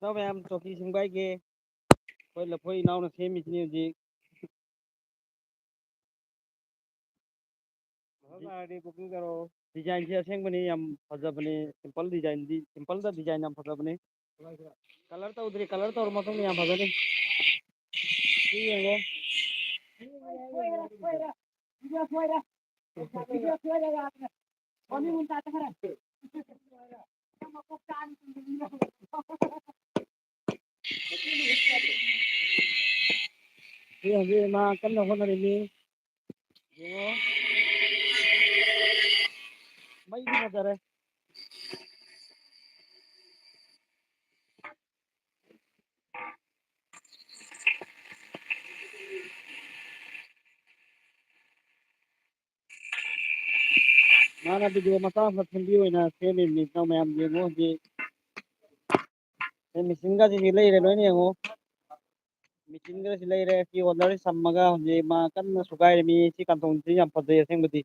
ꯏꯅꯥꯎ ꯃꯌꯥꯝ ꯆꯧꯀꯤ ꯁꯪꯕꯥꯏꯒꯤ ꯑꯩꯈꯣꯏ ꯂꯐꯣꯏ ꯏꯅꯥꯎꯅ ꯁꯦꯝꯃꯤꯁꯤꯅꯤ ꯍꯧꯖꯤꯛ ꯗꯤꯖꯥꯏꯟꯁꯦ ꯑꯁꯦꯡꯕꯅꯤ ꯌꯥꯝ ꯐꯖꯕꯅꯤ ꯁꯤꯝꯄꯜꯗ ꯗꯤꯖꯥꯏꯟ ꯌꯥꯝ ꯐꯖꯕꯅꯤ ꯀꯂꯔ ꯇꯧꯗ꯭ꯔꯤ ꯀꯂꯔ ꯇꯧꯔ ꯃꯇꯨꯡꯗ ꯌꯥꯝ ꯐꯖꯅꯤ ꯁꯤ ꯌꯦꯡꯉꯣ ꯁꯤ ꯍꯧꯖꯤꯛ ꯃꯥ ꯀꯟꯅ ꯍꯣꯠꯅꯔꯤꯅꯤ ꯌꯦꯡꯉꯣ ꯃꯩꯗꯤ ꯐꯖꯔꯦ ꯃꯥꯅ ꯚꯤꯗꯤꯑꯣ ꯃꯆꯥ ꯑꯃ ꯐꯤꯜꯝꯒꯤ ꯑꯣꯏꯅ ꯁꯦꯝꯃꯤꯕꯅꯤ ꯏꯇꯥꯎ ꯃꯌꯥꯝ ꯌꯦꯡꯉꯣ ꯍꯧꯖꯤꯛ ꯃꯦꯆꯤꯟꯒꯁꯤ ꯂꯩꯔꯦ ꯂꯣꯏꯅ ꯌꯦꯡꯉꯣ ꯃꯦꯆꯤꯟꯒꯁꯤ ꯂꯩꯔꯦ ꯁꯤ ꯍꯣꯜꯗꯔ ꯁꯝꯃꯒ ꯍꯧꯖꯤꯛ ꯃꯥ ꯀꯟꯅ ꯁꯨꯒꯥꯏꯔꯤꯃꯤ ꯁꯤ ꯀꯥꯡꯊꯣꯟꯁꯤ ꯌꯥꯝ ꯐꯖꯩ ꯑꯁꯦꯡꯕꯗꯤ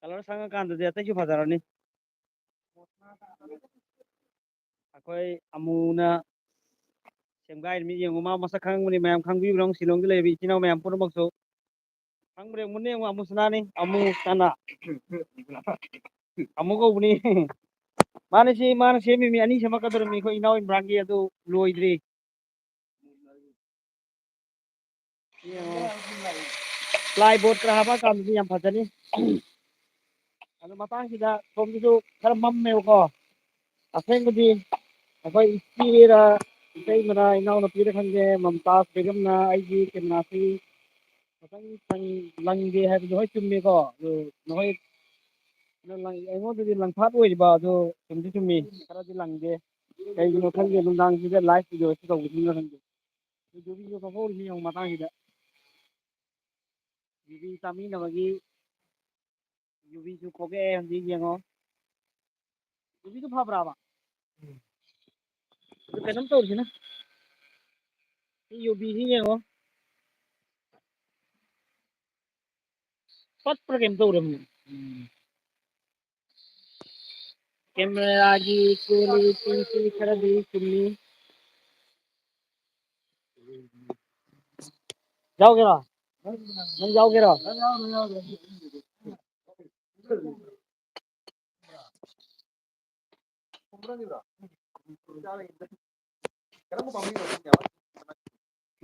ꯀꯂꯔ ꯁꯪꯉꯀꯥꯟꯗꯗꯤ ꯑꯇꯩꯁꯨ ꯐꯖꯔꯅꯤ ꯑꯩꯈꯣꯏ ꯑꯃꯨꯅ ꯁꯦꯝꯒꯥꯏꯔꯤꯃꯤ ꯌꯦꯡꯉꯨ ꯃꯥ ꯃꯁꯛ ꯈꯪꯉꯝꯒꯅꯤ ꯃꯌꯥꯝ ꯈꯪꯕꯤꯕ꯭ꯔꯣ ꯁꯤꯂꯣꯡꯗ ꯂꯩꯔꯤꯕ ꯏꯆꯤꯜ ꯏꯅꯥꯎ ꯃꯌꯥꯝ ꯄꯨꯝꯅꯃꯛꯁꯨ ꯈꯪꯕ꯭ꯔꯥ ꯌꯦꯡꯉꯨꯅꯦ ꯌꯦꯡꯉꯨ ꯑꯃꯨꯁꯅꯥꯅꯤ ꯑꯃꯨ ꯁꯅꯥ ꯑꯃꯨ ꯀꯧꯕꯅꯤ ꯃꯥꯅ ꯁꯦꯝꯃꯤꯃꯤ ꯑꯅꯤ ꯁꯦꯝꯃꯛꯀꯗꯧꯔꯤꯕꯅꯤ ꯑꯩꯈꯣꯏ ꯏꯅꯥꯎ ꯏꯝꯔꯥꯟꯒꯤ ꯑꯗꯨ ꯂꯣꯏꯗ꯭ꯔꯤ ꯌꯦꯡꯉꯣ ꯄ꯭ꯂꯥꯏ ꯕꯣꯔꯗꯀ ꯍꯥꯞꯄꯛꯑꯀꯥꯟꯗꯗꯤ ꯌꯥꯝ ꯐꯖꯅꯤ ꯑꯗꯨ ꯃꯇꯥꯡꯁꯤꯗ ꯁꯣꯝꯒꯤꯁꯨ ꯈꯔ ꯃꯝꯃꯦꯕꯀꯣ ꯑꯁꯦꯡꯕꯗꯤ ꯑꯩꯈꯣꯏ ꯏꯆꯦꯔ ꯏꯇꯩꯃꯔ ꯏꯅꯥꯎꯅꯨꯄꯤꯔ ꯈꯪꯗꯦ ꯃꯝꯇꯥꯖ ꯕꯦꯒꯝꯅ ꯑꯩꯒꯤ ꯀꯦꯃꯦꯔꯥꯁꯤ ꯈꯤꯇꯪ ꯂꯪꯒꯦ ꯍꯥꯏꯕꯗꯨ ꯍꯣꯏ ꯆꯨꯝꯃꯤꯀꯣ ꯑꯗꯨ ꯅꯈꯣꯏ ꯑꯩꯉꯣꯟꯗꯗꯤ ꯂꯪꯐꯥꯠ ꯑꯣꯏꯔꯤꯕ ꯑꯗꯨ ꯆꯨꯝꯗꯤ ꯆꯨꯝꯃꯤ ꯈꯔꯗꯤ ꯂꯪꯗꯦ ꯀꯩꯒꯤꯅꯣ ꯈꯪꯗꯦ ꯅꯨꯡꯗꯥꯡꯁꯤꯗ ꯂꯥꯏꯚ ꯚꯤꯗꯤꯑꯣꯁꯤ ꯇꯧꯕꯁꯤꯅ ꯈꯪꯗꯦ ꯌꯨꯕꯤꯁꯨ ꯀꯥꯞꯍꯧꯔꯤꯃꯤ ꯌꯦꯡꯉꯨ ꯃꯇꯥꯡꯁꯤꯗ ꯌꯨꯕꯤ ꯆꯥꯃꯤꯟꯅꯕꯒꯤ ꯌꯨꯕꯤꯁꯨ ꯀꯣꯛꯑꯦ ꯍꯧꯖꯤꯛ ꯌꯦꯡꯉꯣ ꯌꯨꯕꯤꯗꯨ ꯐꯕ꯭ꯔꯥꯕ ꯑꯗꯨ ꯀꯩꯅꯣꯝ ꯇꯧꯔꯤꯁꯤꯅ ꯁꯤ ꯌꯨꯕꯤꯁꯤ ꯌꯦꯡꯉꯣ ꯄꯠꯄ꯭ꯔꯥ ꯀꯩꯅꯣꯝ ꯇꯧꯔꯝꯅꯤ ꯀꯦꯃꯦꯔꯥꯒꯤ ꯀ꯭ꯋꯥꯂꯤꯇꯤꯁꯤ ꯈꯔꯗꯤ ꯆꯨꯝꯃꯤ ꯌꯥꯎꯒꯦꯔꯣ ꯅꯪ ꯌꯥꯎꯒꯦꯔꯣ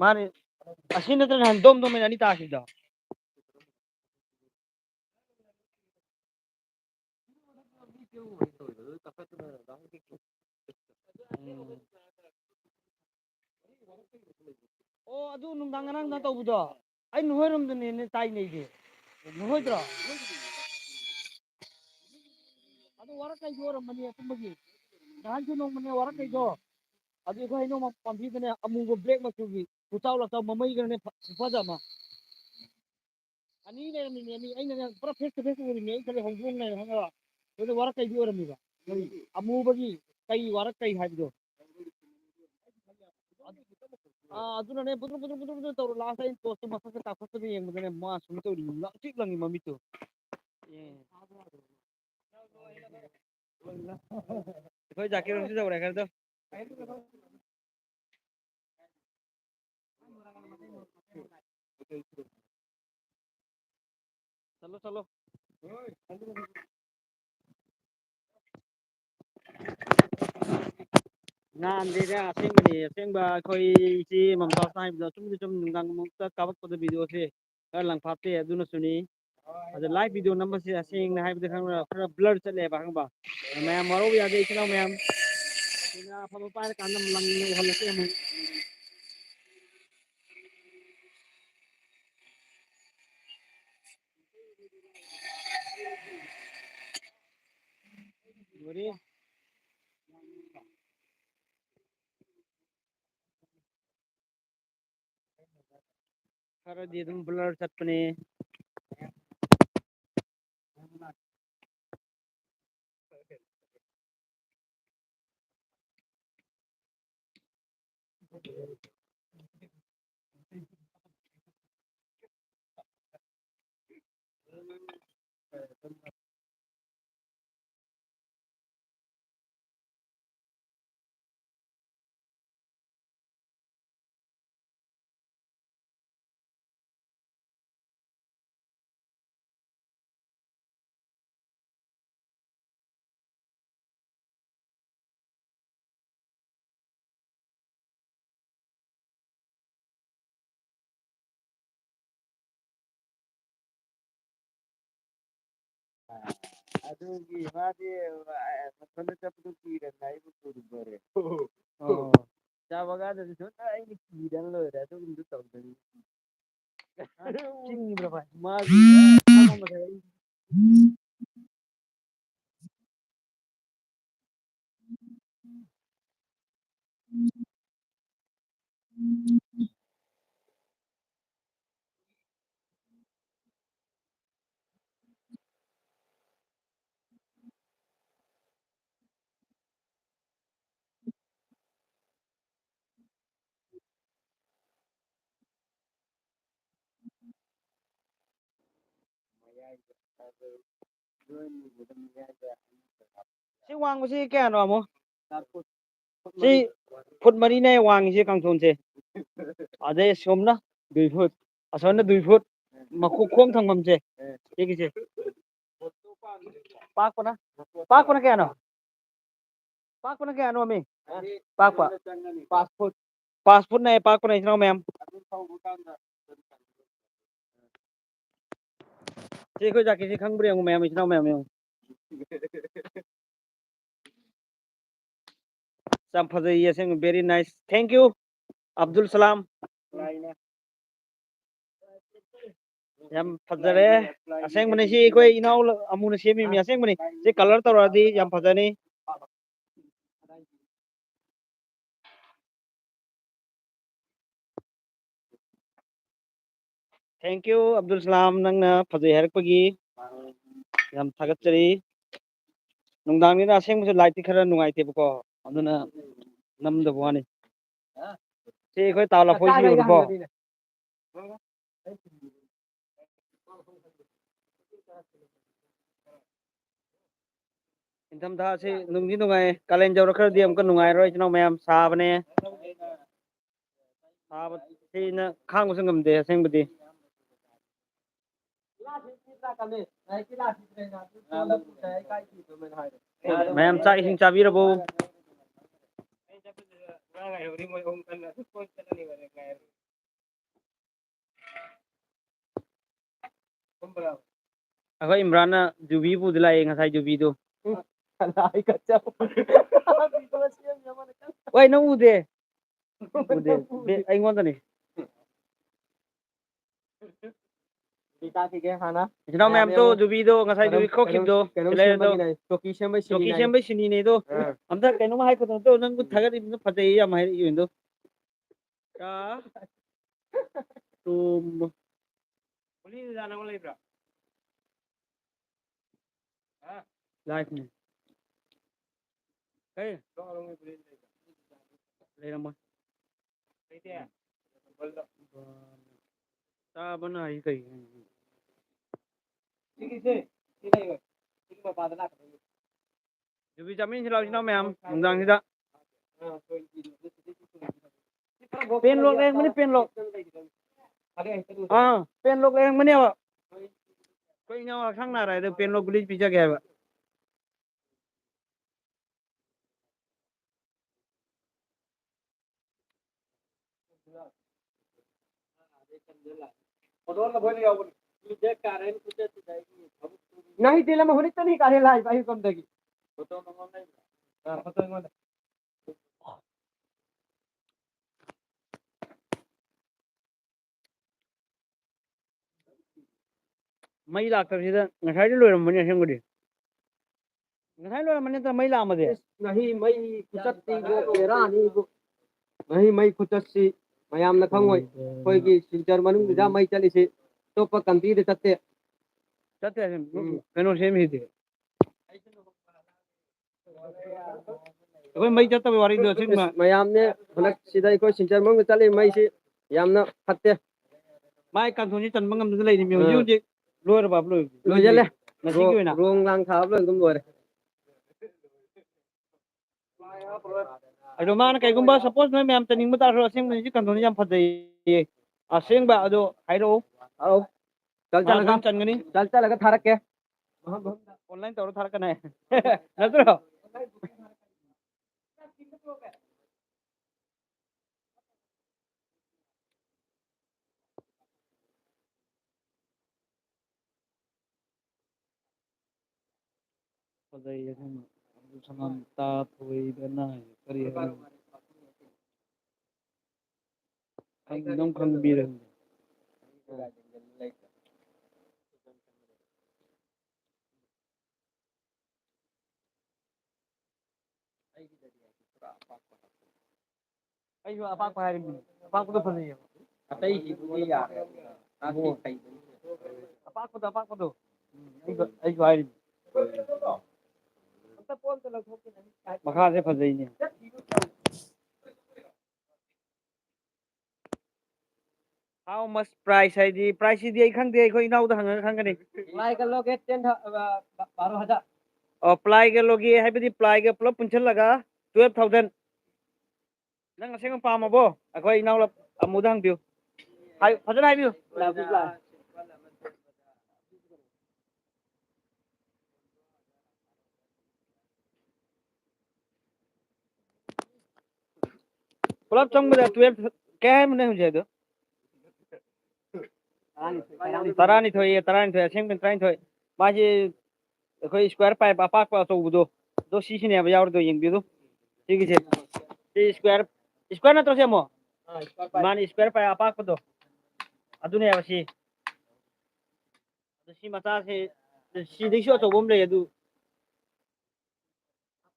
ꯃꯥꯅꯤ ꯑꯁꯤ ꯅꯠꯇ꯭ꯔ ꯅꯍꯥꯟ ꯗꯣꯝ ꯗꯣꯝ ꯑꯅꯤ ꯇꯥꯈꯤꯕꯗꯣ ꯑꯣ ꯑꯗꯨ ꯅꯨꯡꯗꯥꯡ ꯉꯔꯥꯡꯅ ꯇꯧꯕꯗꯣ ꯑꯩ ꯅꯣꯏꯔꯣꯝꯗꯅꯦꯅꯦ ꯇꯥꯏꯅꯩꯁꯦ ꯅꯣꯏꯗ꯭ꯔꯣ ꯑꯗꯨ ꯋꯥꯔꯛꯀꯩꯒꯤ ꯑꯣꯏꯔꯝꯃꯅꯤ ꯑꯆꯨꯝꯕꯒꯤ ꯅꯍꯥꯟꯁꯨ ꯅꯣꯡꯃꯅꯦ ꯋꯥꯔꯛꯀꯩꯗꯣ ꯑꯗꯨ ꯑꯩꯈꯣꯏ ꯍꯩꯅꯧ ꯄꯥꯝꯕꯤꯗꯅꯦ ꯑꯃꯨꯕ ꯕ꯭ꯂꯦꯛ ꯃꯆꯨꯒꯤ ꯈꯨꯆꯥꯎ ꯂꯥꯛꯆꯥꯎ ꯃꯃꯩꯒꯅꯦ ꯈꯨꯐꯖ ꯑꯃ ꯑꯅꯤ ꯂꯩꯔꯝꯃꯤꯅꯦ ꯑꯅꯤ ꯑꯩꯅꯅꯦ ꯄꯨꯔꯥ ꯐꯦꯁ ꯇꯨ ꯐꯦꯁ ꯎꯔꯤꯅꯦ ꯑꯩ ꯈꯜꯂꯤ ꯍꯧꯗꯣꯡ ꯂꯩꯔꯝ ꯈꯪꯉꯕ ꯑꯗꯨ ꯋꯥꯔꯛꯀꯩꯗꯤ ꯑꯣꯏꯔꯝꯃꯤꯕ ꯑꯃꯨꯕꯒꯤ ꯀꯩ ꯋꯥꯔꯛꯀꯩ ꯍꯥꯏꯕꯗꯣ ꯑꯗꯨꯅꯅꯦ ꯕꯨꯗꯨ ꯇꯧꯔ ꯂꯥꯁꯇ ꯑꯩꯅ ꯇꯣꯔꯁꯇꯨ ꯃꯊꯛꯇ ꯀꯥꯞꯈꯠꯄꯗ ꯌꯦꯡꯕꯗꯅꯦ ꯃꯥ ꯁꯨꯝ ꯇꯧꯔꯤ ꯂꯪꯇ꯭ꯔꯤꯛ ꯂꯪꯉꯤ ꯃꯃꯤꯠꯇꯨ ꯑꯩꯈꯣꯏ ꯖꯥꯀꯤꯔ ꯍꯣꯏꯁꯨ ꯇꯧꯔꯦ ꯈꯔꯗꯣ ꯆꯠꯂꯣ ꯆꯠꯂꯣ ꯉꯥꯟꯗꯦꯗ ꯑꯁꯦꯡꯕꯅꯤ ꯑꯁꯦꯡꯕ ꯑꯩꯈꯣꯏ ꯃꯝꯇꯥꯖꯅ ꯍꯥꯏꯕꯗ ꯑꯆꯨꯝꯗꯤ ꯆꯨꯝ ꯅꯨꯡꯗꯥꯡꯃꯛꯇ ꯀꯥꯞꯄꯛꯄꯗ ꯚꯤꯗꯤꯑꯣꯁꯦ ꯈꯔ ꯂꯪꯐꯥꯠꯇꯦ ꯑꯗꯨꯅꯁꯨꯅꯤ ꯑꯗ ꯂꯥꯏꯚ ꯚꯤꯗꯤꯑꯣ ꯅꯝꯕꯁꯦ ꯁꯦꯡꯅ ꯍꯥꯏꯕꯗ ꯈꯔ ꯕ꯭ꯂꯔ ꯆꯠꯂꯦꯕ ꯈꯪꯕ ꯃꯌꯥꯝ ꯋꯥꯔꯧ ꯌꯥꯗꯦ ꯏꯆꯤꯜ ꯏꯅꯥꯎ ꯃꯌꯥꯝ ꯀꯦꯃꯦꯔꯥ ꯑꯐꯕ ꯄꯥꯏꯔꯀꯥꯟꯗ ꯂꯪꯅ ꯎꯍꯜꯂꯛꯀꯦ ꯑꯃꯨꯛ ꯂꯣꯏꯔꯦ ꯈꯔꯗꯤ ꯑꯗꯨꯝ ꯕ꯭ꯂꯔ ꯆꯠꯄꯅꯦ ꯑꯗꯨꯒꯤ ꯃꯥꯗꯤ ꯃꯊꯟꯇ ꯆꯠꯄꯗꯨ ꯀꯤꯔꯕꯅ ꯑꯩꯕꯨ ꯄꯨꯔꯨꯕꯔꯦ ꯑꯣ ꯆꯥꯕ ꯀꯥꯟꯗꯗꯤ ꯁꯨꯝ ꯑꯩꯅ ꯀꯤꯗꯅ ꯂꯣꯏꯔꯦ ꯑꯗꯨꯒꯨꯝꯕꯗꯨ ꯇꯧꯗꯅꯤ ꯆꯤꯡꯉꯤꯕ꯭ꯔꯥ ꯚꯥꯏ ꯃꯥꯒꯤ ꯁꯤ ꯋꯥꯡꯕꯁꯤ ꯀꯌꯥꯅꯣ ꯑꯃꯨꯛ ꯁꯤ ꯐꯨꯠ ꯃꯔꯤꯅꯦ ꯋꯥꯡꯉꯤꯁꯦ ꯀꯥꯡꯊꯣꯟꯁꯦ ꯑꯗꯩ ꯁꯣꯝꯅ 2 ꯐꯨꯠ ꯑꯁꯣꯝꯅ 2 ꯐꯨꯠ ꯃꯈꯣꯡ ꯈꯣꯡ ꯊꯝꯐꯝꯁꯦ ꯁꯤꯒꯤꯁꯦ ꯄꯥꯛꯄꯅ ꯀꯌꯥꯅꯣ ꯄꯥꯛꯄꯅ ꯀꯌꯥꯅꯣ ꯃꯤ ꯄꯥꯛꯄ 5 ꯐꯨꯠ 5 ꯐꯨꯠꯅꯦ ꯄꯥꯛꯄꯅ ꯏꯆꯤꯟ ꯏꯅꯥꯎ ꯃꯌꯥꯝ ꯁꯤ ꯑꯩꯈꯣꯏ ꯖꯥꯀꯤꯁꯤ ꯈꯪꯕ꯭ꯔꯥ ꯌꯦꯡꯉꯨ ꯃꯌꯥꯝ ꯏꯆꯤꯟ ꯏꯅꯥꯎ ꯃꯌꯥꯝ ꯌꯦꯡꯉꯨ ꯌꯥꯝ ꯐꯖꯩꯌꯦ ꯑꯁꯦꯡꯕ very nice thank you Abdul Salam ꯌꯥꯝ ꯐꯖꯔꯦ ꯑꯁꯦꯡꯕꯅꯤ ꯁꯤ ꯑꯩꯈꯣꯏ ꯏꯅꯥꯎ ꯑꯃꯨꯅ ꯁꯦꯝꯃꯤꯅꯤ ꯑꯁꯦꯡꯕꯅꯤ ꯁꯤ ꯀꯂꯔ ꯇꯧꯔꯛꯑꯗꯤ ꯌꯥꯝ ꯐꯖꯅꯤ ꯊꯦꯡꯛ ꯌꯨ ꯑꯕꯗꯨꯜ ꯁꯂꯥꯝ ꯅꯪꯅ ꯐꯖꯩ ꯍꯥꯏꯔꯛꯄꯒꯤ ꯌꯥꯝ ꯊꯥꯒꯠꯆꯔꯤ ꯅꯨꯡꯗꯥꯡꯅꯤꯅ ꯑꯁꯦꯡꯕꯁꯨ ꯂꯥꯏꯠꯇꯤ ꯈꯔ ꯅꯨꯡꯉꯥꯏꯇꯦꯕꯀꯣ ꯑꯗꯨꯅ ꯅꯝꯗꯕ ꯋꯥꯅꯤ ꯁꯤ ꯑꯩꯈꯣꯏ ꯇꯥ ꯂꯐꯣꯏꯁꯤ ꯎꯔꯕꯣ ꯅꯤꯡꯊꯝꯊꯥꯁꯤ ꯅꯨꯡꯗꯤ ꯅꯨꯡꯉꯥꯏ ꯀꯥꯂꯦꯟ ꯌꯧꯔꯛꯈ꯭ꯔꯗꯤ ꯑꯃꯨꯛꯀ ꯅꯨꯡꯉꯥꯏꯔꯣꯏ ꯏꯆꯤꯟ ꯏꯅꯥꯎ ꯃꯌꯥꯝ ꯁꯥꯕꯅꯦ ꯁꯥꯕꯁꯤꯅ ꯈꯥꯡꯕꯁꯨ ꯉꯝꯗꯦ ꯑꯁꯦꯡꯕꯗꯤ ꯃꯌꯥꯝ ꯆꯥꯛ ꯏꯁꯤꯡ ꯆꯥꯕꯤꯔꯕꯣ ꯑꯩꯈꯣꯏ ꯏꯝꯔꯥꯟꯅ ꯖꯨꯕꯤ ꯄꯨꯗ ꯂꯥꯛꯑꯦ ꯉꯁꯥꯏ ꯖꯨꯕꯤꯗꯨ ꯍꯣꯏ ꯅꯪ ꯎꯗꯦ ꯑꯩꯉꯣꯟꯗꯅꯤ ꯏꯆꯤꯟ ꯏꯅꯥꯎ ꯃꯌꯥꯝꯗꯣ ꯖꯨꯕꯤꯗꯣ ꯉꯁꯥꯏ ꯖꯨꯕꯤ ꯈꯣꯛꯈꯤꯕꯗꯣ ꯆꯣꯀꯤ ꯁꯦꯝꯕꯩ ꯁꯤꯅꯤꯅꯦꯗꯣ ꯑꯝꯇ ꯀꯩꯅꯣꯝ ꯍꯥꯏꯒꯗꯣ ꯅꯪꯕꯨ ꯊꯥꯒꯠꯂꯤꯕꯅ ꯐꯖꯩ ꯌꯥꯝ ꯍꯥꯏꯔꯛꯏꯗꯣ ꯂꯩꯕ꯭ꯔꯥ ꯂꯥꯏꯐꯅꯤ ꯂꯩꯔꯝꯃꯣꯏ ꯆꯥꯕꯅ ꯍꯥꯏ ꯀꯩ ꯌꯨꯕꯤ ꯆꯥꯃꯤꯟꯁꯤ ꯂꯥꯛꯑꯣ ꯏꯆꯤꯟ ꯏꯅꯥꯎ ꯃꯌꯥꯝ ꯅꯨꯡꯗꯥꯡꯁꯤꯗ ꯄꯦꯟꯂꯣꯛ ꯂꯩꯔꯝꯒꯅꯤ ꯄꯦꯟꯂꯣꯛ ꯄꯦꯟꯂꯣꯛ ꯂꯩꯔꯝꯒꯅꯦꯕ ꯑꯩꯈꯣꯏ ꯏꯅꯥꯎ ꯍꯛꯁꯥꯡ ꯅꯥꯔꯦ ꯑꯗꯣ ꯄꯦꯟꯂꯣꯛ ꯒꯨꯂꯤ ꯄꯤꯖꯒꯦ ꯍꯥꯏꯕ नाही त्याला मग होणीच नाही काढायला आहे काही कोणतं ꯃꯩ ꯂꯥꯛꯇꯕꯁꯤꯗ ꯉꯁꯥꯏꯗꯤ ꯂꯣꯏꯔꯝꯕꯅꯤ ꯑꯁꯦꯡꯕꯗꯤ ꯉꯁꯥꯏ ꯂꯣꯏꯔꯝꯕꯅꯤ ꯅꯠꯇ꯭ꯔ ꯃꯩ ꯂꯥꯛꯑꯝꯃꯗꯤ नाही मै खुचꯠꯇꯤ ꯕꯦꯔꯥꯅꯤꯕꯨ नहीं मै खुचꯠꯁꯤ ꯃꯌꯥꯝꯅ ꯈꯪꯉꯣꯏ ꯑꯩꯈꯣꯏꯒꯤ ꯁꯤꯜꯆꯔ ꯃꯅꯨꯡꯁꯤꯗ ꯃꯩ ꯆꯠꯂꯤꯁꯤ ꯑꯇꯣꯞꯄ ꯀꯟꯇ꯭ꯔꯤꯗ ꯆꯠꯇꯦ ꯆꯠꯇꯦ ꯀꯩꯅꯣ ꯁꯦꯝꯃꯤꯁꯤꯗꯤ ꯑꯩꯈꯣꯏ ꯃꯩ ꯆꯠꯇꯕ ꯋꯥꯔꯤꯗꯣ ꯑꯁꯦꯡꯕ ꯃꯌꯥꯝꯅꯦ ꯍꯟꯗꯛ ꯁꯤꯗ ꯑꯩꯈꯣꯏ ꯁꯤꯜꯆꯔ ꯃꯅꯨꯡꯗ ꯆꯠꯂꯤ ꯃꯩꯁꯤ ꯌꯥꯝꯅ ꯐꯠꯇꯦ ꯃꯥꯏ ꯀꯥꯡꯊꯣꯟꯁꯤ ꯆꯟꯕ ꯉꯝꯗꯅ ꯂꯩꯔꯤꯃꯤ ꯍꯧꯖꯤꯛ ꯍꯧꯖꯤꯛ ꯂꯣꯏꯔꯕ ꯂꯣꯏꯁꯤꯜꯂꯦ ꯉꯁꯤꯒꯤ ꯑꯣꯏꯅ ꯔꯣꯡ ꯂꯥꯡ ꯊꯥꯕ ꯑꯗꯨꯝ ꯂꯣꯏꯔꯦ ꯑꯗꯣ ꯃꯥꯅ ꯀꯩꯒꯨꯝꯕ ꯁꯄꯣꯁ ꯅꯣꯏ ꯃꯌꯥꯝ ꯆꯠꯅꯤꯡꯕ ꯇꯥꯔꯁꯨ ꯑꯁꯦꯡꯕꯅꯤ ꯁꯤ ꯀꯟꯗꯣꯟꯁꯤ ꯌꯥꯝ ꯐꯖꯩꯌꯦ ꯑꯁꯦꯡꯕ ꯑꯗꯣ ꯍꯥꯏꯔꯛꯑꯣ ꯑꯧ ꯃꯥ ꯁꯣꯏꯅ ꯆꯟꯒꯅꯤ ꯆꯠꯂꯒ ꯊꯥꯔꯛꯀꯦ ꯑꯣꯟꯂꯥꯏꯟ ꯇꯧꯔ ꯊꯥꯔꯛꯀꯅꯤ ꯅꯠꯇ꯭ꯔꯣ ꯐꯖꯩ ꯑꯁꯦꯡꯕ ꯑꯗꯨ ꯁꯅꯥꯝꯇꯥ ꯊꯣꯏꯗꯅ ꯀꯔꯤ ꯍꯥꯏ ꯑꯗꯨꯝ ꯈꯪꯕꯤꯔꯦ ꯑꯩꯁꯨ ꯑꯄꯥꯛꯄ ꯍꯥꯏꯔꯤꯕꯅꯤ ꯑꯄꯥꯛꯄꯗꯣ ꯐꯖꯩꯌꯦꯕ ꯑꯇꯩꯒꯤꯕꯨꯗꯤ ꯌꯥꯔꯦ ꯑꯄꯥꯛꯄꯗꯣ ꯑꯩꯁꯨ ꯍꯥꯏꯔꯤꯅꯤ ꯃꯈꯥꯁꯦ ꯐꯖꯩꯅꯦ ꯍꯥꯎ ꯃꯁ ꯄ꯭ꯔꯥꯏꯁ ꯍꯥꯏꯗꯤ ꯄ꯭ꯔꯥꯏꯁꯁꯤꯗꯤ ꯑꯩ ꯈꯪꯗꯦ ꯑꯩꯈꯣꯏ ꯏꯅꯥꯎꯗ ꯍꯪꯉꯒ ꯈꯪꯒꯅꯤ ꯄ꯭लाई का लोगे 12,000 ꯄ꯭ꯂꯥꯏꯒ ꯂꯣꯒꯤ ꯍꯥꯏꯕꯗꯤ ꯄ꯭ꯂꯥꯏꯒ ꯄꯨꯂꯞ ꯄꯨꯟꯁꯤꯜꯂꯒ 12,000 ꯅꯪ ꯑꯁꯦꯡꯕ ꯄꯥꯝꯃꯕꯣ ꯑꯩꯈꯣꯏ ꯏꯅꯥꯎ ꯑꯃꯨꯗ ꯍꯪꯕꯤꯌꯨ ꯐꯖꯅ ꯍꯥꯏꯕꯤꯌꯨ ꯄꯨꯂꯞ ꯆꯪꯕꯗ 12 ꯀꯌꯥ ꯍꯥꯏꯕꯅꯣ ꯍꯧꯖꯤꯛ ꯑꯗꯣ 12 ꯑꯁꯦꯡꯕ 12 ꯃꯥꯁꯤ ꯑꯩꯈꯣꯏ ꯏꯁꯀ꯭ꯋꯥꯔ ꯄꯥꯏꯞ ꯑꯄꯥꯛꯄ ꯑꯆꯧꯕꯗꯣ ꯑꯗꯣ ꯁꯤꯁꯤꯅꯦꯕ ꯌꯥꯎꯔꯤꯗꯣ ꯌꯦꯡꯕꯤꯌꯨ ꯁꯤꯒꯤꯁꯦ ꯁꯤ ꯏꯁꯀ꯭ꯋꯥꯔ ꯅꯠꯇ꯭ꯔꯣ ꯁꯦꯝꯃꯣ ꯃꯥꯅꯤ ꯏꯁꯀ꯭ꯋꯥꯔ ꯄꯥꯏꯞ ꯑꯄꯥꯛꯄꯗꯣ ꯑꯗꯨꯅꯦꯕ ꯁꯤ ꯁꯤ ꯃꯆꯥꯁꯦ ꯁꯤꯗꯩꯁꯨ ꯑꯆꯧꯕ ꯑꯃ ꯂꯩ ꯑꯗꯨ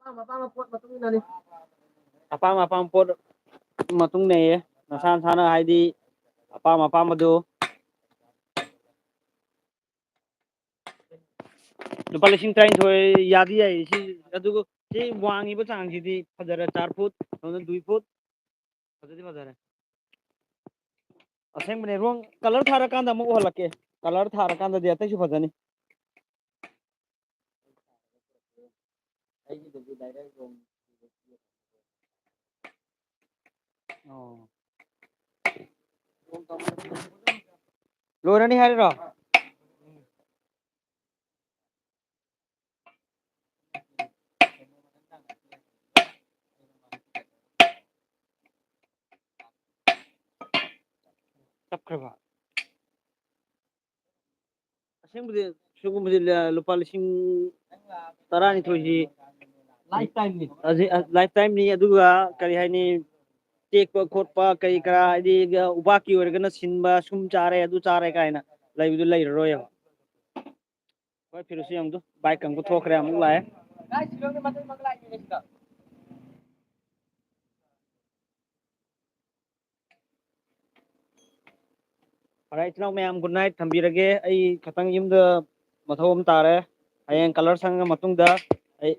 ꯑꯄꯥꯝꯕ ꯄꯣꯠ ꯃꯇꯨꯡ ꯏꯟꯅꯅꯤ ꯑꯄꯥꯝꯕ ꯄꯣꯠ ꯃꯇꯨꯡ ꯏꯟꯅꯌꯦ ꯅꯁꯥ ꯅꯁꯥꯅ ꯍꯥꯏꯗꯤ ꯑꯄꯥꯝꯕꯗꯨ ꯂꯨꯄꯥ 19,000 ꯌꯥꯗꯤ ꯌꯥꯏ ꯁꯤ ꯑꯗꯨꯒ ꯁꯤ ꯋꯥꯡꯉꯤꯕ ꯆꯥꯡꯁꯤꯗꯤ ꯐꯖꯔꯦ 4 ꯐꯨꯠ 2 ꯐꯨꯠ ꯐꯖꯗꯤ ꯐꯖꯔꯦ ꯑꯁꯦꯡꯕꯅꯦ ꯔꯣꯡ ꯀꯂꯔ ꯊꯥꯔꯀꯥꯟꯗ ꯑꯃꯨꯛ ꯎꯍꯜꯂꯛꯀꯦ ꯀꯂꯔ ꯊꯥꯔꯀꯥꯟꯗꯗꯤ ꯑꯇꯩꯁꯨ ꯐꯖꯅꯤ ꯑꯣ ꯂꯣꯏꯔꯅꯤ ꯍꯥꯏꯔꯤꯔꯣ ꯆꯞꯈ꯭ꯔꯕ ꯑꯁꯦꯡꯕꯗꯤ ꯁꯤꯒꯨꯝꯕꯗꯤ ꯂꯨꯄꯥ 12,000 ꯂꯥꯏꯐ ꯇꯥꯏꯝꯅꯤ ꯑꯗꯨꯒ ꯀꯔꯤ ꯍꯥꯏꯅꯤ ꯇꯦꯛꯄ ꯈꯣꯠꯄ ꯀꯔꯤ ꯀꯔꯥ ꯍꯥꯏꯗꯤ ꯎꯕꯥꯛꯀꯤ ꯑꯣꯏꯔꯒꯅ ꯁꯤꯟꯕ ꯁꯨꯝ ꯆꯥꯔꯦ ꯑꯗꯨ ꯆꯥꯔꯦ ꯀꯥꯏꯅ ꯂꯩꯕꯗꯨ ꯂꯩꯔꯔꯣꯏꯕ ꯍꯣꯏ ꯐꯤꯔꯨꯁꯤ ꯌꯦꯡꯗꯨ ꯕꯥꯏꯛ ꯑꯃꯨꯛ ꯊꯣꯛꯈ꯭ꯔꯦ ꯑꯃꯨꯛ ꯂꯥꯛꯑꯦ ꯐꯔꯦ ꯏꯆꯤꯟ ꯏꯅꯥꯎ ꯃꯌꯥꯝ ꯒꯨꯗ ꯅꯥꯏꯠ ꯊꯝꯕꯤꯔꯒꯦ ꯑꯩ ꯈꯤꯇꯪ ꯌꯨꯝꯗ ꯃꯊꯧ ꯑꯃ ꯇꯥꯔꯦ ꯍꯌꯦꯡ ꯀꯂꯔ ꯁꯪꯉ ꯃꯇꯨꯡꯗ ꯑꯩ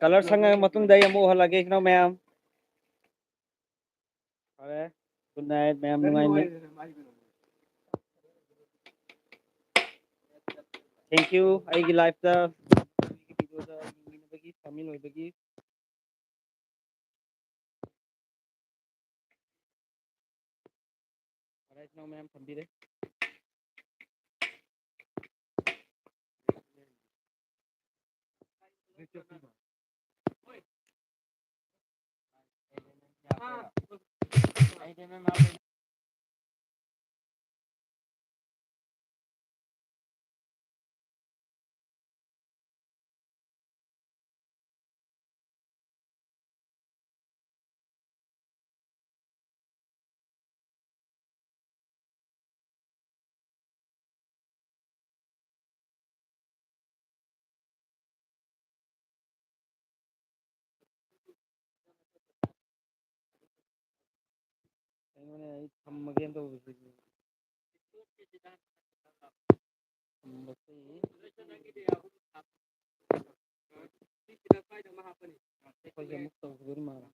ꯀꯂꯔ ꯁꯪꯉ ꯃꯇꯨꯡꯗ ꯑꯩ ꯑꯃꯨꯛ ꯎꯍꯜꯂꯒꯦ ꯏꯆꯤꯟ ꯏꯅꯥꯎ ꯃꯌꯥꯝ ꯐꯔꯦ ꯒꯨꯗ ꯅꯥꯏꯠ ꯃꯌꯥꯝ ꯅꯨꯡꯉꯥꯏꯅ ꯊꯦꯡꯀ꯭ꯌꯨ ꯑꯩꯒꯤ ꯂꯥꯏꯐꯇ ꯚꯤꯗꯤꯑꯣꯗ ꯌꯦꯡꯕꯤꯅꯕꯒꯤ ꯁꯥꯃꯤꯟ ꯑꯣꯏꯕꯒꯤ ꯐꯔꯦ ꯏꯆꯤꯟ ꯏꯅꯥꯎ ꯃꯌꯥꯝ ꯊꯝꯕꯤꯔꯦ ꯑꯩꯉꯣꯟꯗ ꯑꯩ ꯊꯝꯃꯒꯦꯅ ꯇꯧꯕꯁꯤꯗꯤ ꯑꯩꯈꯣꯏꯁꯦ ꯑꯃꯨꯛ ꯇꯧꯈꯤꯗꯣꯔꯤ ꯃꯥꯜꯂꯦ